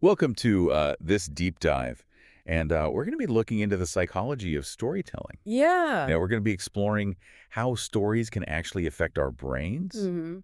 Welcome to this deep dive, and we're going to be looking into the psychology of storytelling. Yeah. We're going to be exploring how stories can actually affect our brains, hmm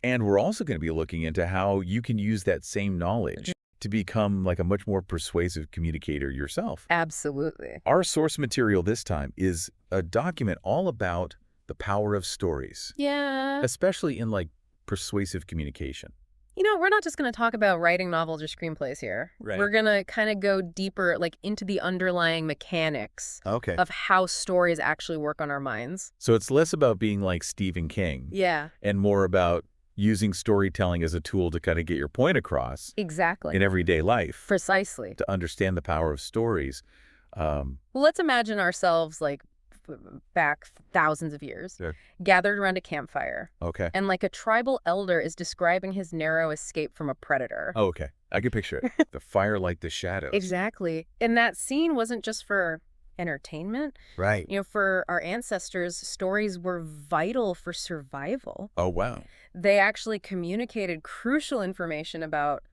and we're also going to be looking into how you can use that same knowledge to become like a much more persuasive communicator yourself. Absolutely. Our source material this time is a document all about the power of stories, Yeah. especially in like persuasive communication. We're not just going to talk about writing novels or screenplays here. Right. We're going to kind of go deeper, like into the underlying mechanics Okay. of how stories actually work on our minds. So it's less about being like Stephen King Yeah, and more about using storytelling as a tool to kind of get your point across exactly. in everyday life Precisely. to understand the power of stories. Well, let's imagine ourselves like back thousands of years, Yeah. gathered around a campfire, Okay. and like a tribal elder is describing his narrow escape from a predator. Oh, okay. I can picture it. The fire like the shadows. Exactly. And that scene wasn't just for entertainment. Right. For our ancestors, stories were vital for survival. Oh, wow. They actually communicated crucial information about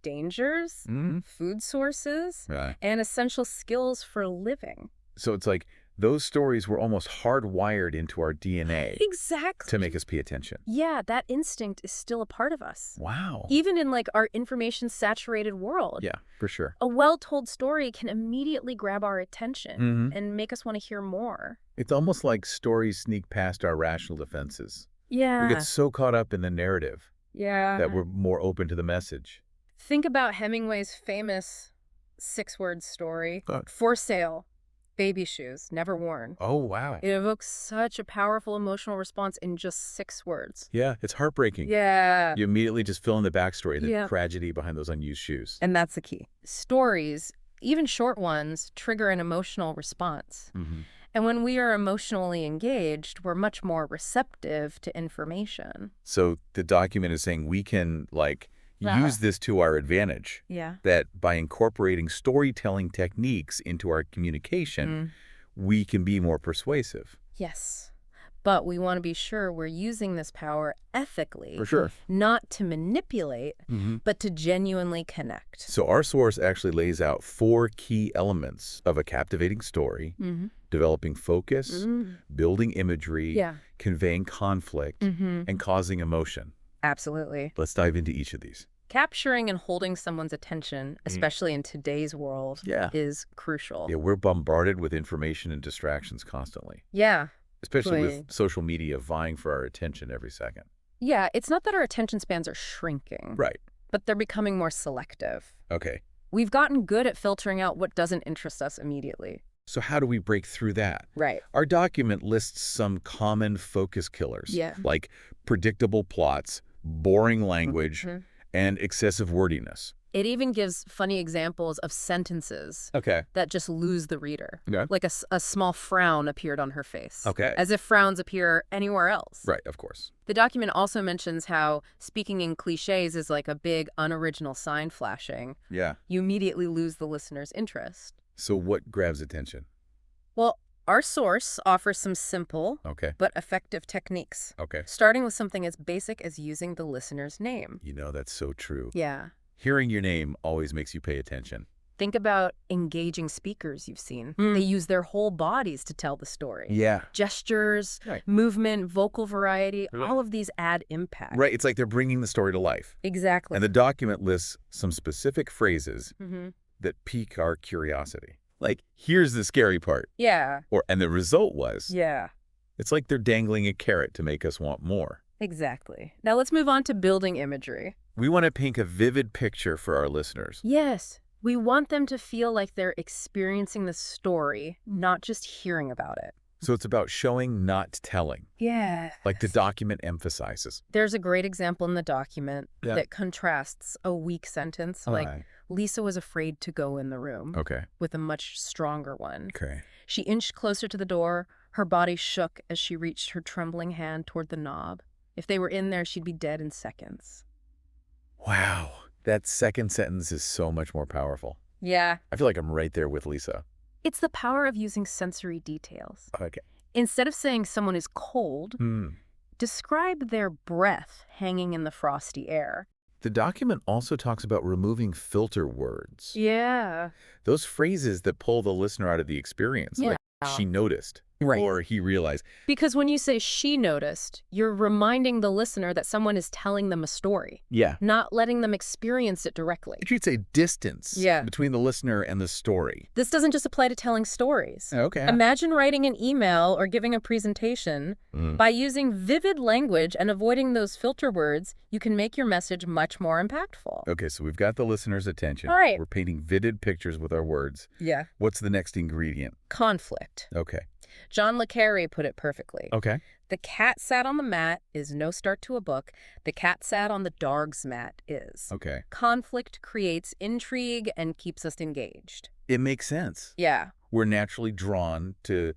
dangers, Mm. food sources, Right. and essential skills for living. So it's like those stories were almost hardwired into our DNA to make Exactly. us pay attention. Yeah, that instinct is still a part of us. Wow. Even in like our information-saturated world. Yeah, for sure. A well-told story can immediately grab our attention Hmm. and make us want to hear more. It's almost like stories sneak past our rational defenses. We get Yeah. so caught up in the narrative that Yeah. we're more open to the message. Think about Hemingway's famous six-word story, Uh, For Sale, Baby Shoes, Never Worn. Oh, wow. It evokes such a powerful emotional response in just 6 words. Yeah, it's heartbreaking. Yeah. You immediately just fill in the backstory, the Yeah. tragedy behind those unused shoes. And that's the key. Stories, even short ones, trigger an emotional response. Hmm. And when we are emotionally engaged, we're much more receptive to information. So the document is saying we can, like, use this to our advantage, Yeah. that by incorporating storytelling techniques into our communication, we can be more persuasive. Yes. But we want to be sure we're using this power ethically. For sure. Not to manipulate, but to genuinely connect. So our source actually lays out 4 key elements of a captivating story: Mm-hmm. developing focus, building imagery, Yeah. conveying conflict, and causing emotion. Absolutely. Let's dive into each of these. Capturing and holding someone's attention, especially in today's world, Yeah. is crucial. Yeah, we're bombarded with information and distractions constantly, Yeah. especially Right. with social media vying for our attention every second. Yeah, it's not that our attention spans are shrinking, Right. but they're becoming more selective. Okay. We've gotten good at filtering out what doesn't interest us immediately. So how do we break through that? Right. Our document lists some common focus killers, Yeah. like predictable plots, boring language, and excessive wordiness. It even gives funny examples of sentences Okay. that just lose the reader. Yeah. Like a small frown appeared on her face. Okay. As if frowns appear anywhere else. Right, of course. The document also mentions how speaking in cliches is like a big, unoriginal sign flashing. Yeah. You immediately lose the listener's interest. So what grabs attention? Well, our source offers some simple Okay. but effective techniques, Okay. starting with something as basic as using the listener's name. You know, that's so true. Yeah. Hearing your name always makes you pay attention. Think about engaging speakers you've seen. They use their whole bodies to tell the story. Yeah. Gestures, Right. movement, vocal variety, Right. all of these add impact. Right, it's like they're bringing the story to life. Exactly. And the document lists some specific phrases Mm-hmm. that pique our curiosity. Like, here's the scary part. Yeah. And the result was, Yeah. it's like they're dangling a carrot to make us want more. Exactly. Now let's move on to building imagery. We want to paint a vivid picture for our listeners. Yes. We want them to feel like they're experiencing the story, not just hearing about it. So it's about showing, not telling, Yeah. like the document emphasizes. There's a great example in the document Yeah. that contrasts a weak sentence, like Aye. Lisa was afraid to go in the room, Okay. with a much stronger one. Okay. She inched closer to the door. Her body shook as she reached her trembling hand toward the knob. If they were in there, she'd be dead in seconds. Wow. That second sentence is so much more powerful. Yeah. I feel like I'm right there with Lisa. It's the power of using sensory details. Okay. Instead of saying someone is cold, describe their breath hanging in the frosty air. The document also talks about removing filter words. Yeah. Those phrases that pull the listener out of the experience, Yeah. like she noticed, Right. or he realized. Because when you say she noticed, you're reminding the listener that someone is telling them a story, Yeah. not letting them experience it directly. You'd say distance Yeah. between the listener and the story. This doesn't just apply to telling stories. Okay. Imagine writing an email or giving a presentation. By using vivid language and avoiding those filter words, you can make your message much more impactful. Okay, so we've got the listener's attention. All right. We're painting vivid pictures with our words. Yeah. What's the next ingredient? Conflict. Okay. John le Carre put it perfectly. Okay. The cat sat on the mat is no start to a book. The cat sat on the dog's mat is. Okay. Conflict creates intrigue and keeps us engaged. It makes sense. Yeah. We're naturally drawn to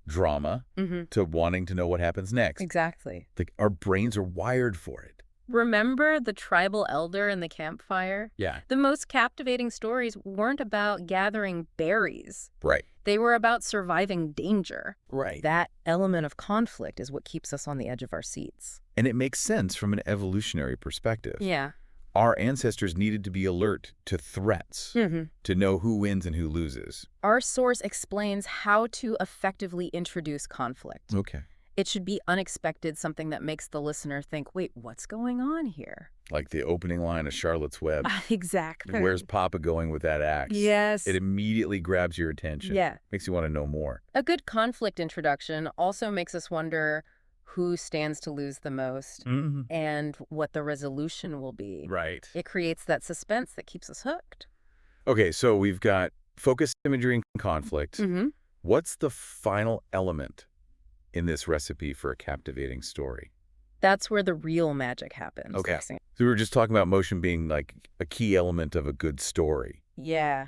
drama, to wanting to know what happens next. Exactly. Like our brains are wired for it. Remember the tribal elder and the campfire? Yeah. The most captivating stories weren't about gathering berries. Right. They were about surviving danger. Right. That element of conflict is what keeps us on the edge of our seats. And it makes sense from an evolutionary perspective. Yeah. Our ancestors needed to be alert to threats, to know who wins and who loses. Our source explains how to effectively introduce conflict. Okay. It should be unexpected, something that makes the listener think, wait, what's going on here? Like the opening line of Charlotte's Web. Exactly. Where's Papa going with that axe? Yes. It immediately grabs your attention. Yeah. Makes you want to know more. A good conflict introduction also makes us wonder who stands to lose the most and what the resolution will be. Right. It creates that suspense that keeps us hooked. Okay, so we've got focused imagery and conflict. What's the final element in this recipe for a captivating story? That's where the real magic happens. Okay. So we were just talking about motion being like a key element of a good story. Yeah.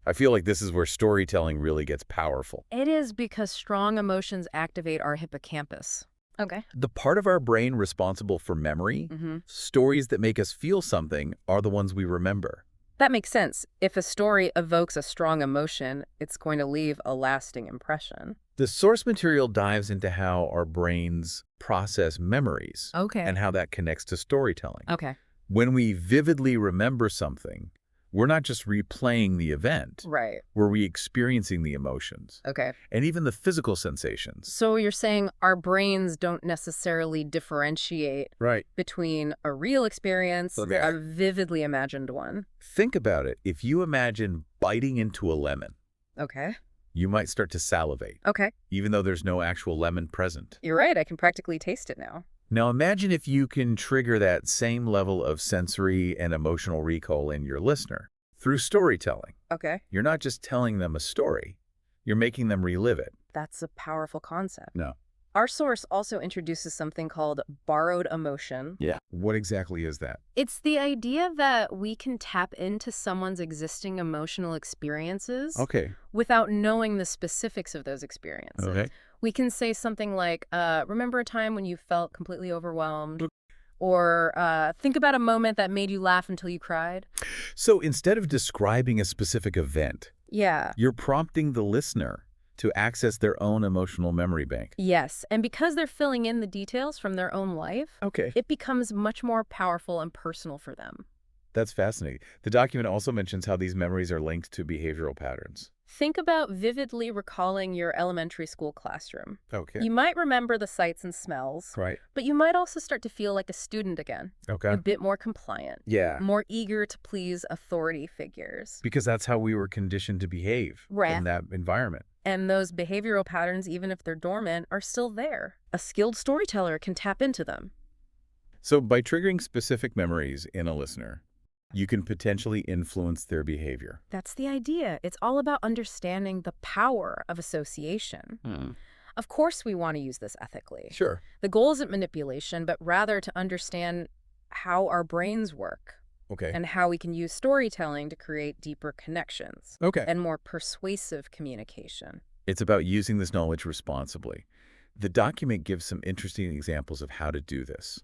I feel like this is where storytelling really gets powerful. It is because strong emotions activate our hippocampus. Okay. The part of our brain responsible for memory, stories that make us feel something, are the ones we remember. That makes sense. If a story evokes a strong emotion, it's going to leave a lasting impression. The source material dives into how our brains process memories and how that connects to storytelling. Okay. When we vividly remember something, we're not just replaying the event. Right. We're re-experiencing the emotions Okay. and even the physical sensations. So you're saying our brains don't necessarily differentiate Right. between a real experience, Okay. a vividly imagined one. Think about it. If you imagine biting into a lemon, Okay. you might start to salivate, Okay. even though there's no actual lemon present. You're right. I can practically taste it now. Now imagine if you can trigger that same level of sensory and emotional recall in your listener through storytelling. Okay. You're not just telling them a story, you're making them relive it. That's a powerful concept. No. Our source also introduces something called borrowed emotion. Yeah. What exactly is that? It's the idea that we can tap into someone's existing emotional experiences Okay. without knowing the specifics of those experiences. Okay. We can say something like, remember a time when you felt completely overwhelmed? Or think about a moment that made you laugh until you cried? So instead of describing a specific event, Yeah. you're prompting the listener to access their own emotional memory bank. Yes. And because they're filling in the details from their own life, Okay. it becomes much more powerful and personal for them. That's fascinating. The document also mentions how these memories are linked to behavioral patterns. Think about vividly recalling your elementary school classroom. Okay. You might remember the sights and smells, Right. but you might also start to feel like a student again, Okay. a bit more compliant, Yeah. more eager to please authority figures. Because that's how we were conditioned to behave Right. in that environment. And those behavioral patterns, even if they're dormant, are still there. A skilled storyteller can tap into them. So by triggering specific memories in a listener, you can potentially influence their behavior. That's the idea. It's all about understanding the power of association. Of course, we want to use this ethically. Sure. The goal isn't manipulation, but rather to understand how our brains work Okay. and how we can use storytelling to create deeper connections Okay. and more persuasive communication. It's about using this knowledge responsibly. The document gives some interesting examples of how to do this,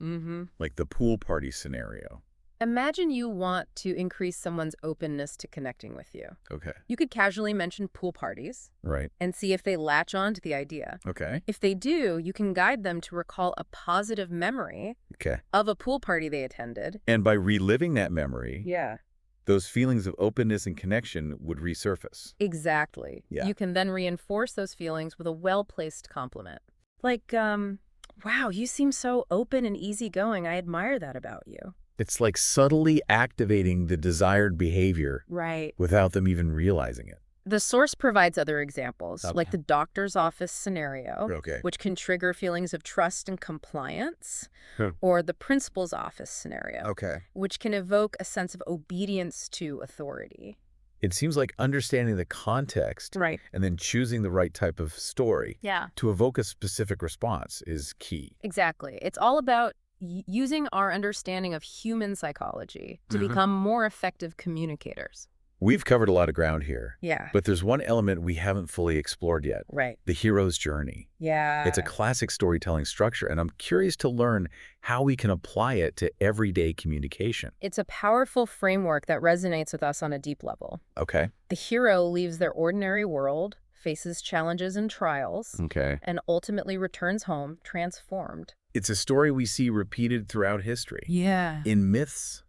like the pool party scenario. Imagine you want to increase someone's openness to connecting with you. Okay. You could casually mention pool parties Right. and see if they latch on to the idea. Okay. If they do, you can guide them to recall a positive memory Okay. of a pool party they attended. And by reliving that memory, Yeah. those feelings of openness and connection would resurface. Exactly. Yeah. You can then reinforce those feelings with a well-placed compliment. Like, wow, you seem so open and easygoing. I admire that about you. It's like subtly activating the desired behavior Right. without them even realizing it. The source provides other examples, Okay. like the doctor's office scenario, Okay. which can trigger feelings of trust and compliance, Huh. or the principal's office scenario, Okay. which can evoke a sense of obedience to authority. It seems like understanding the context Right. and then choosing the right type of story Yeah. to evoke a specific response is key. Exactly. It's all about using our understanding of human psychology to become more effective communicators. We've covered a lot of ground here, Yeah. but there's one element we haven't fully explored yet, Right. the hero's journey. Yeah. It's a classic storytelling structure, and I'm curious to learn how we can apply it to everyday communication. It's a powerful framework that resonates with us on a deep level. Okay. The hero leaves their ordinary world, faces challenges and trials, Okay. and ultimately returns home transformed. It's a story we see repeated throughout history. Yeah. In myths,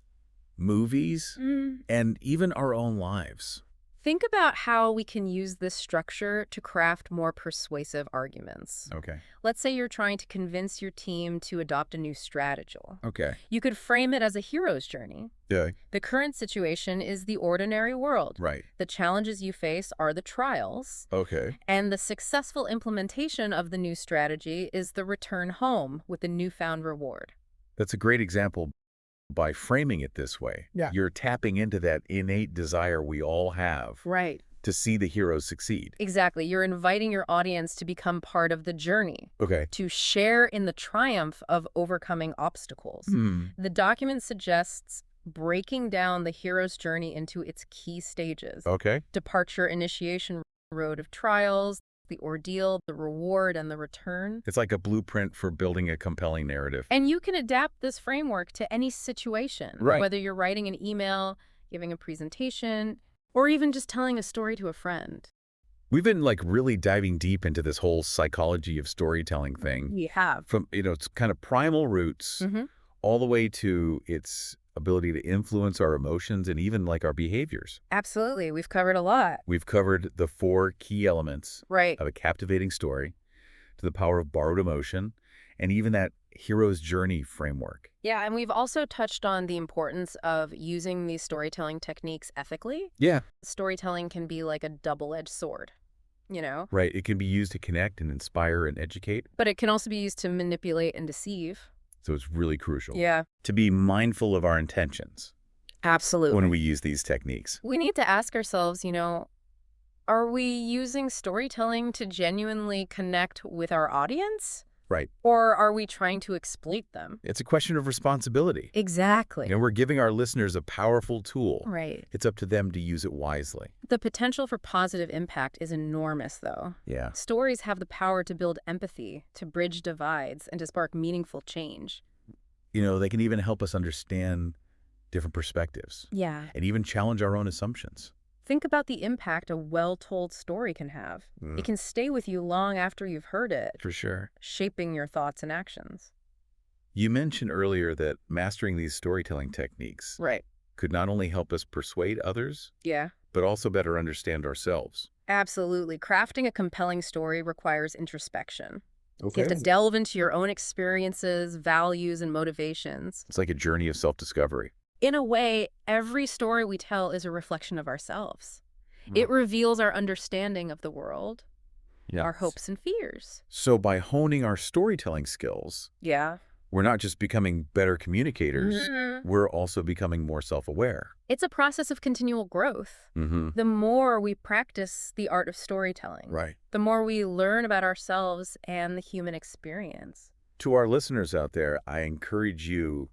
movies, and even our own lives. Think about how we can use this structure to craft more persuasive arguments. Okay. Let's say you're trying to convince your team to adopt a new strategy. Okay. You could frame it as a hero's journey. Yeah. The current situation is the ordinary world. Right. The challenges you face are the trials. Okay. And the successful implementation of the new strategy is the return home with the newfound reward. That's a great example. By framing it this way, you're tapping into that innate desire we all have Right. to see the heroes succeed. Exactly. You're inviting your audience to become part of the journey, Okay. to share in the triumph of overcoming obstacles. The document suggests breaking down the hero's journey into its key stages. Okay. Departure, initiation, road of trials, the ordeal, the reward, and the return. It's like a blueprint for building a compelling narrative. And you can adapt this framework to any situation, Right. whether you're writing an email, giving a presentation, or even just telling a story to a friend. We've been really diving deep into this whole psychology of storytelling thing. We have. From, it's kind of primal roots all the way to its ability to influence our emotions and even our behaviors. Absolutely. We've covered a lot. We've covered the 4 key elements Right. of a captivating story, to the power of borrowed emotion, and even that hero's journey framework. Yeah, and we've also touched on the importance of using these storytelling techniques ethically. Yeah. Storytelling can be like a double-edged sword, Right. It can be used to connect and inspire and educate. But it can also be used to manipulate and deceive. So it's really crucial Yeah. to be mindful of our intentions Absolutely. when we use these techniques. We need to ask ourselves, are we using storytelling to genuinely connect with our audience? Right. Or are we trying to exploit them? It's a question of responsibility. Exactly. We're giving our listeners a powerful tool. Right. It's up to them to use it wisely. The potential for positive impact is enormous, though. Yeah. Stories have the power to build empathy, to bridge divides, and to spark meaningful change. They can even help us understand different perspectives. Yeah. And even challenge our own assumptions. Think about the impact a well-told story can have. It can stay with you long after you've heard it, For sure. shaping your thoughts and actions. You mentioned earlier that mastering these storytelling techniques Right. could not only help us persuade others, Yeah. but also better understand ourselves. Absolutely. Crafting a compelling story requires introspection. Okay. You have to delve into your own experiences, values, and motivations. It's like a journey of self-discovery. In a way, every story we tell is a reflection of ourselves. It reveals our understanding of the world, our hopes and fears. So by honing our storytelling skills, Yeah. we're not just becoming better communicators, we're also becoming more self-aware. It's a process of continual growth. The more we practice the art of storytelling, Right. the more we learn about ourselves and the human experience. To our listeners out there, I encourage you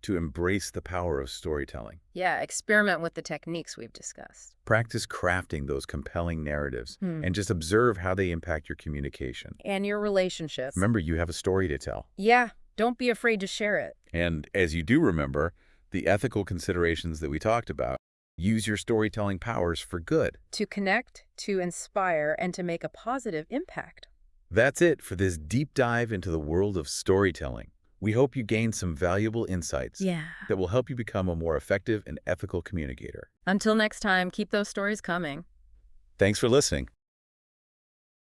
to embrace the power of storytelling. Yeah, experiment with the techniques we've discussed. Practice crafting those compelling narratives and just observe how they impact your communication. And your relationships. Remember, you have a story to tell. Yeah, don't be afraid to share it. And as you do remember, the ethical considerations that we talked about. Use your storytelling powers for good. To connect, to inspire, and to make a positive impact. That's it for this deep dive into the world of storytelling. We hope you gained some valuable insights that will help you become a more effective and ethical communicator. Until next time, keep those stories coming. Thanks for listening.